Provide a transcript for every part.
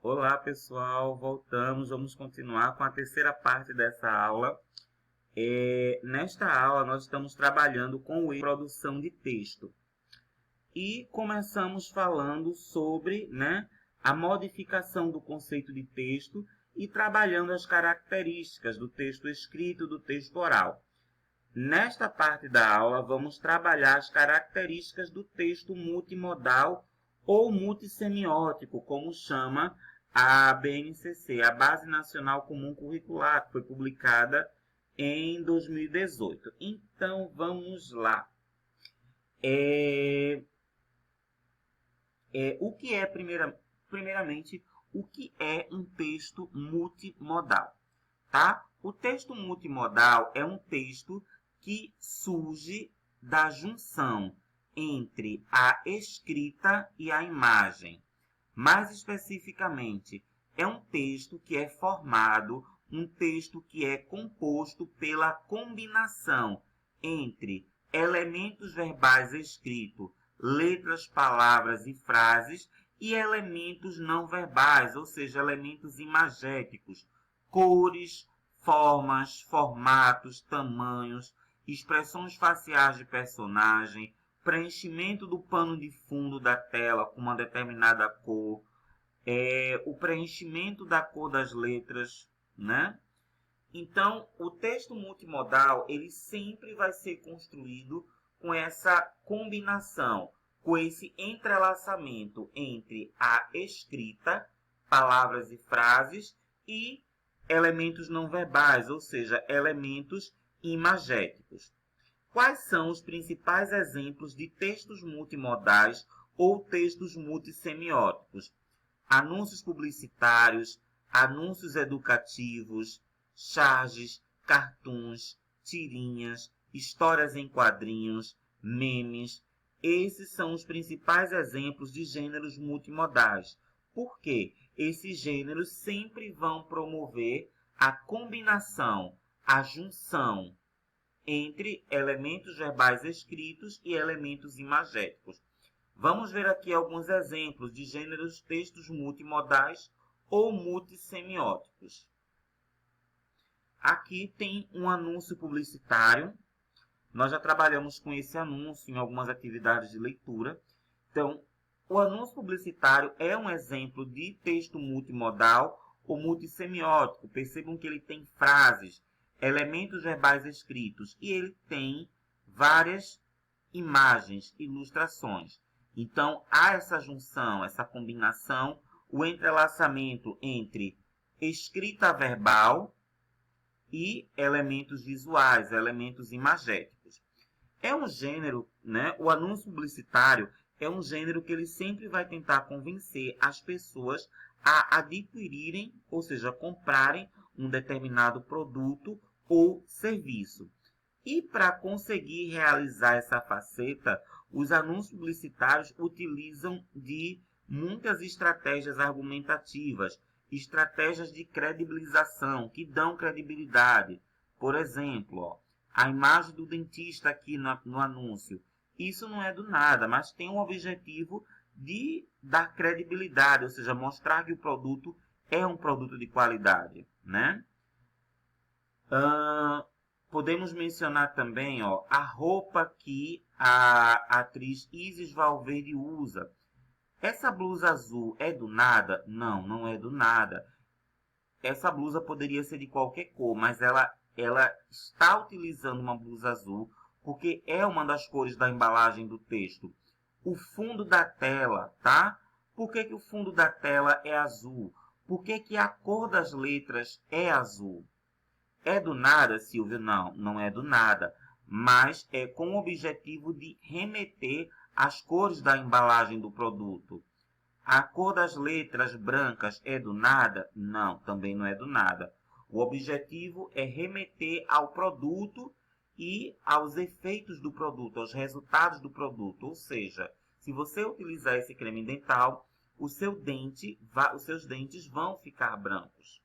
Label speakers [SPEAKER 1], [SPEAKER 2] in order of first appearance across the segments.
[SPEAKER 1] Olá pessoal, voltamos, vamos continuar com a terceira parte dessa aula. Nesta aula nós estamos trabalhando com a produção de texto e começamos falando sobre, a modificação do conceito de texto e trabalhando as características do texto escrito e do texto oral. Nesta parte da aula vamos trabalhar as características do texto multimodal ou multissemiótico, como chama a BNCC, a Base Nacional Comum Curricular, que foi publicada em 2018. Então, vamos lá. Primeiramente, o que é um texto multimodal? Tá? O texto multimodal é um texto que surge da junção entre a escrita e a imagem. Mais especificamente, é um texto que é formado, um texto que é composto pela combinação entre elementos verbais escritos, letras, palavras e frases, e elementos não verbais, ou seja, elementos imagéticos, cores, formas, formatos, tamanhos, expressões faciais de personagem, preenchimento do pano de fundo da tela com uma determinada cor, o preenchimento da cor das letras, né? Então, o texto multimodal, ele sempre vai ser construído com essa combinação, com esse entrelaçamento entre a escrita, palavras e frases, e elementos não verbais, ou seja, elementos imagéticos. Quais são os principais exemplos de textos multimodais ou textos multissemióticos? Anúncios publicitários, anúncios educativos, charges, cartoons, tirinhas, histórias em quadrinhos, memes. Esses são os principais exemplos de gêneros multimodais. Por quê? Esses gêneros sempre vão promover a combinação, a junção entre elementos verbais escritos e elementos imagéticos. Vamos ver aqui alguns exemplos de gêneros textos multimodais ou multissemióticos. Aqui tem um anúncio publicitário. Nós já trabalhamos com esse anúncio em algumas atividades de leitura. Então, o anúncio publicitário é um exemplo de texto multimodal ou multissemiótico. Percebam que ele tem frases, elementos verbais escritos e ele tem várias imagens, ilustrações. Então, há essa junção, essa combinação, o entrelaçamento entre escrita verbal e elementos visuais, elementos imagéticos. É um gênero, o anúncio publicitário é um gênero que ele sempre vai tentar convencer as pessoas a adquirirem, ou seja, comprarem um determinado produto ou serviço. E para conseguir realizar essa faceta, os anúncios publicitários utilizam de muitas estratégias argumentativas, estratégias de credibilização, que dão credibilidade. Por exemplo, a imagem do dentista aqui no anúncio. Isso não é do nada, mas tem um objetivo de dar credibilidade, ou seja, mostrar que o produto é um produto de qualidade, né? Podemos mencionar também a roupa que a atriz Isis Valverde usa. Essa blusa azul é do nada? Não, não é do nada. Essa blusa poderia ser de qualquer cor, mas ela está utilizando uma blusa azul porque é uma das cores da embalagem do texto. O fundo da tela, tá? Por que o fundo da tela é azul? Por que a cor das letras é azul? É do nada, Silvio? Não, não é do nada. Mas é com o objetivo de remeter às cores da embalagem do produto. A cor das letras brancas é do nada? Não, também não é do nada. O objetivo é remeter ao produto e aos efeitos do produto, aos resultados do produto. Ou seja, se você utilizar esse creme dental, os seus dentes vão ficar brancos,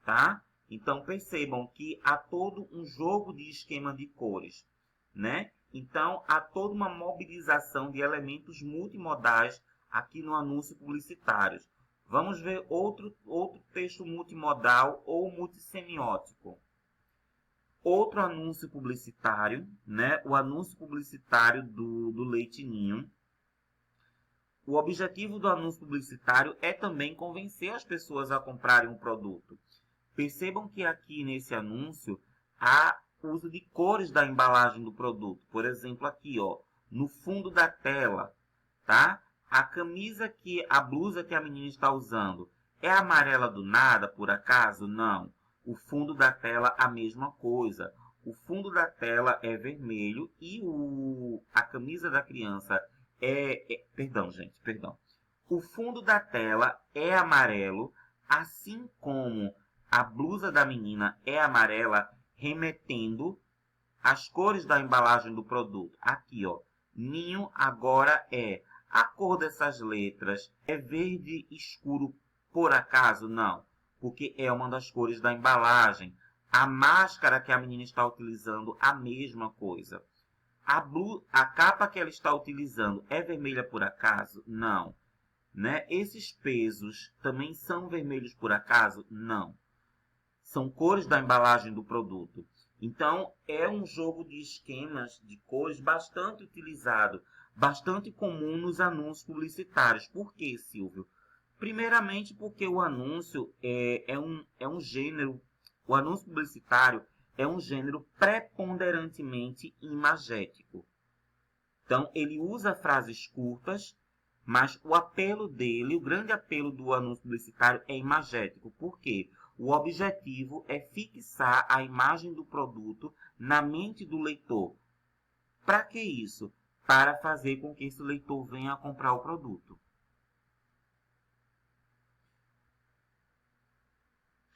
[SPEAKER 1] tá? Então, percebam que há todo um jogo de esquema de cores, né? Então, há toda uma mobilização de elementos multimodais aqui no anúncio publicitário. Vamos ver outro texto multimodal ou multissemiótico. Outro anúncio publicitário, né? O anúncio publicitário do Leite Ninho. O objetivo do anúncio publicitário é também convencer as pessoas a comprarem um produto. Percebam que aqui nesse anúncio há uso de cores da embalagem do produto. Por exemplo, aqui, ó, no fundo da tela, tá? A blusa que a menina está usando é amarela do nada, por acaso? Não. O fundo da tela, a mesma coisa. O fundo da tela é vermelho e a camisa da criança perdão. O fundo da tela é amarelo, assim como a blusa da menina é amarela, remetendo às cores da embalagem do produto. Aqui, ó, Ninho agora é. A cor dessas letras é verde escuro por acaso? Não, porque é uma das cores da embalagem. A máscara que a menina está utilizando, a mesma coisa. A capa que ela está utilizando é vermelha por acaso? Não. Né? Esses pesos também são vermelhos por acaso? Não. São cores da embalagem do produto. Então, é um jogo de esquemas de cores bastante utilizado, bastante comum nos anúncios publicitários. Por quê, Silvio? Primeiramente porque o anúncio é um gênero, o anúncio publicitário é um gênero preponderantemente imagético. Então, ele usa frases curtas, mas o apelo dele, o grande apelo do anúncio publicitário é imagético. Por quê? O objetivo é fixar a imagem do produto na mente do leitor. Para que isso? Para fazer com que esse leitor venha a comprar o produto.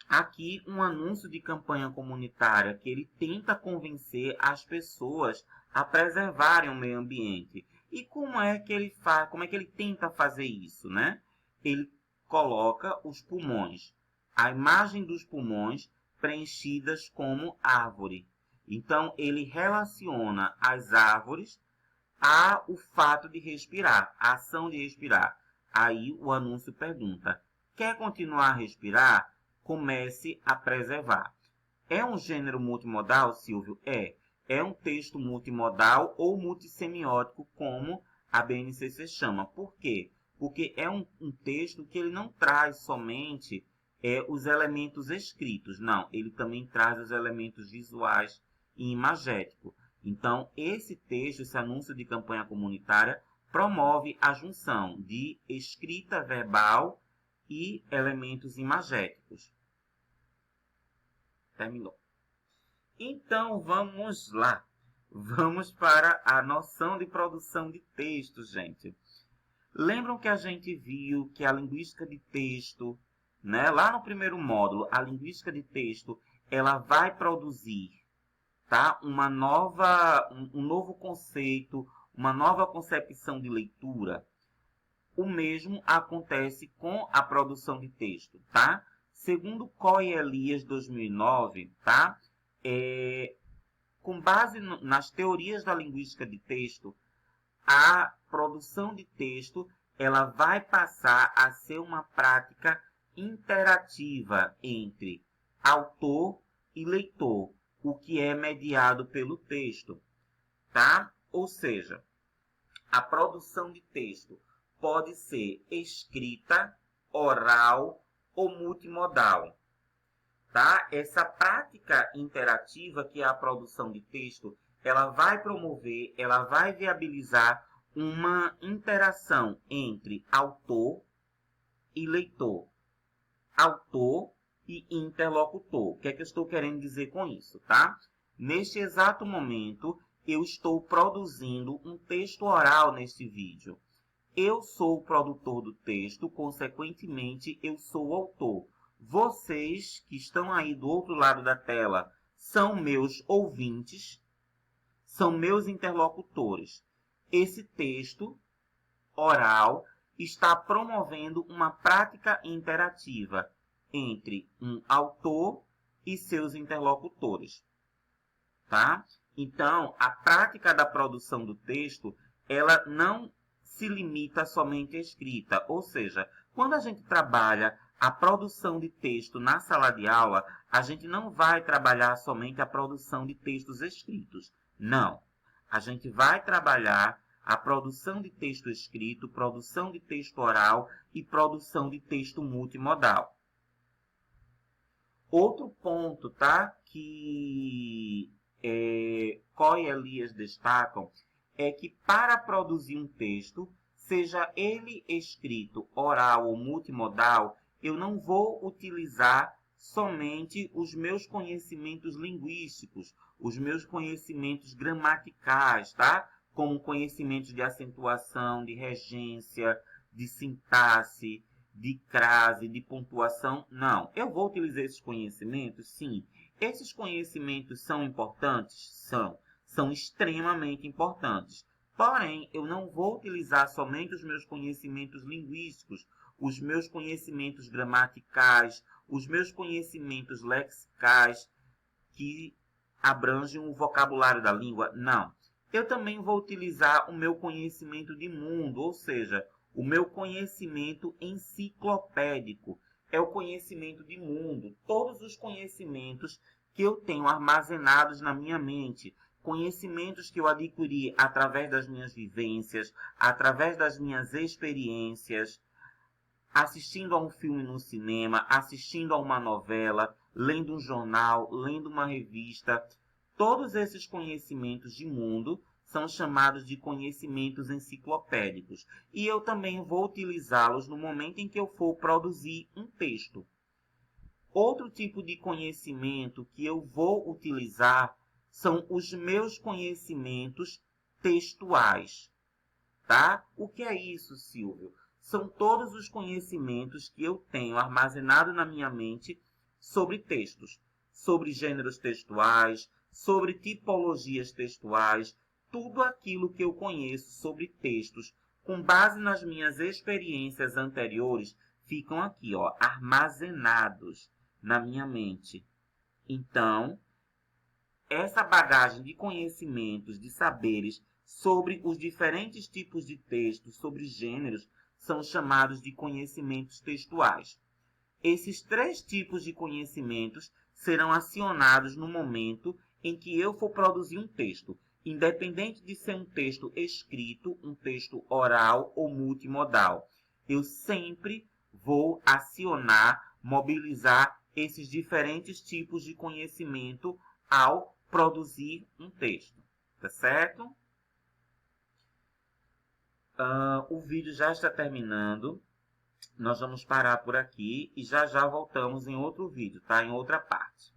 [SPEAKER 1] Aqui um anúncio de campanha comunitária que ele tenta convencer as pessoas a preservarem o meio ambiente. E como é que ele faz? Como é que ele tenta fazer isso, né? Ele coloca os pulmões, a imagem dos pulmões preenchidas como árvore. Então ele relaciona as árvores ao fato de respirar, a ação de respirar. Aí o anúncio pergunta: quer continuar a respirar? Comece a preservar. É um gênero multimodal, Silvio? É um texto multimodal ou multissemiótico, como a BNCC chama. Por quê? Porque é um texto que ele não traz somente os elementos escritos. Não, ele também traz os elementos visuais e imagéticos. Então, esse texto, esse anúncio de campanha comunitária, promove a junção de escrita verbal e elementos imagéticos. Terminou. Então, vamos lá. Vamos para a noção de produção de texto, gente. Lembram que a gente viu que a linguística de texto, né, lá no primeiro módulo, a linguística de texto, ela vai produzir, tá, um novo conceito, uma nova concepção de leitura. O mesmo acontece com a produção de texto, tá? Segundo Coy e Elias, 2009, tá? Com base nas teorias da linguística de texto, a produção de texto ela vai passar a ser uma prática interativa entre autor e leitor, o que é mediado pelo texto, tá? Ou seja, a produção de texto pode ser escrita, oral ou multimodal. Tá? Essa prática interativa, que é a produção de texto, ela vai promover, ela vai viabilizar uma interação entre autor e leitor, autor e interlocutor. O que é que eu estou querendo dizer com isso, tá? Neste exato momento, eu estou produzindo um texto oral neste vídeo. Eu sou o produtor do texto, consequentemente, eu sou o autor. Vocês que estão aí do outro lado da tela são meus ouvintes, são meus interlocutores. Esse texto oral está promovendo uma prática interativa entre um autor e seus interlocutores, tá? Então, a prática da produção do texto, ela não se limita somente à escrita, ou seja, Quando a gente trabalha a produção de texto na sala de aula, a gente não vai trabalhar somente a produção de textos escritos. Não. A gente vai trabalhar a produção de texto escrito, produção de texto oral e produção de texto multimodal. Outro ponto, tá, que Coy e Elias destacam é que para produzir um texto, seja ele escrito, oral ou multimodal, eu não vou utilizar somente os meus conhecimentos linguísticos, os meus conhecimentos gramaticais, tá? Como conhecimentos de acentuação, de regência, de sintaxe, de crase, de pontuação. Não. Eu vou utilizar esses conhecimentos? Sim. Esses conhecimentos são importantes? São. São extremamente importantes. Porém, eu não vou utilizar somente os meus conhecimentos linguísticos, os meus conhecimentos gramaticais, os meus conhecimentos lexicais que abrangem o vocabulário da língua. Não. Eu também vou utilizar o meu conhecimento de mundo, ou seja, o meu conhecimento enciclopédico. É o conhecimento de mundo. Todos os conhecimentos que eu tenho armazenados na minha mente, conhecimentos que eu adquiri através das minhas vivências, através das minhas experiências, assistindo a um filme no cinema, assistindo a uma novela, lendo um jornal, lendo uma revista. Todos esses conhecimentos de mundo são chamados de conhecimentos enciclopédicos. E eu também vou utilizá-los no momento em que eu for produzir um texto. Outro tipo de conhecimento que eu vou utilizar são os meus conhecimentos textuais, tá? O que é isso, Silvio? São todos os conhecimentos que eu tenho armazenado na minha mente sobre textos, sobre gêneros textuais, sobre tipologias textuais, tudo aquilo que eu conheço sobre textos, com base nas minhas experiências anteriores, ficam aqui, ó, armazenados na minha mente. Então, essa bagagem de conhecimentos, de saberes sobre os diferentes tipos de textos, sobre gêneros, são chamados de conhecimentos textuais. Esses 3 tipos de conhecimentos serão acionados no momento em que eu for produzir um texto, independente de ser um texto escrito, um texto oral ou multimodal. Eu sempre vou acionar, mobilizar esses diferentes tipos de conhecimento ao produzir um texto, tá certo? O vídeo já está terminando. Nós vamos parar por aqui e já já voltamos em outro vídeo, tá? Em outra parte.